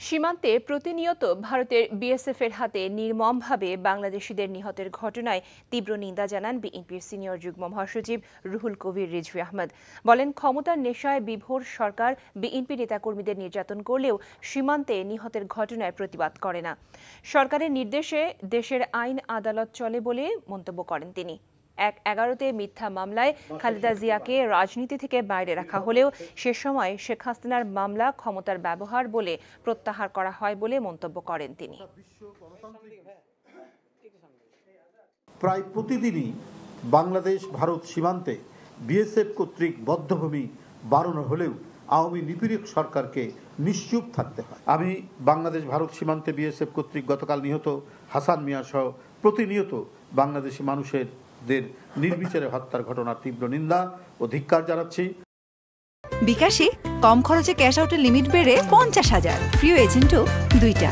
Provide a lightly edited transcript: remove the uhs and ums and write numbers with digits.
সীমান্তে প্রতিনিয়ত ভারতের বিএসএফ এর হাতে নির্মমভাবে বাংলাদেশিদের নিহতের ঘটনায় তীব্র নিন্দা জানান বিএনপির সিনিয়র যুগ্ম মহাসচিব রুহুল কবির রিজভী আহমেদ। বলেন, ক্ষমতার নেশায় বিভোর সরকার বিএনপি নেতাকর্মীদের নির্যাতন করলেও সীমান্তে নিহতের ঘটনায় প্রতিবাদ করে না। সরকারের নির্দেশে দেশের আইন আদালত চলে বলে মন্তব্য করেন তিনি। ১/১১-তে মিথ্যা মামলায় খালেদা জিয়াকে রাজনীতি থেকে বাইরে রাখা হলেও সে সময় শেখ হাসিনার মামলা ক্ষমতার ব্যবহার বলে প্রত্যাহার করা হয় বলে মন্তব্য করেন তিনি। প্রায় প্রতিদিনই বাংলাদেশ ভারত সীমান্তে বিএসএফ কর্তৃক বদ্ধভূমি বাড়ানো হলেও আওয়ামী নিপীড়ক সরকারকে নিশ্চুপ থাকতে হয়। আমি বাংলাদেশ ভারত সীমান্তে বিএসএফ কর্তৃক গতকাল নিহত হাসান মিয়া সহ প্রতিনিয়ত বাংলাদেশি মানুষের নির্বিচারে হত্যার ঘটনার তীব্র নিন্দা ও ধিক্কার জানাচ্ছি। বিকাশে কম খরচে ক্যাশ আউটের লিমিট বেড়ে ৫০,০০০, প্রিয় এজেন্টও ২টা।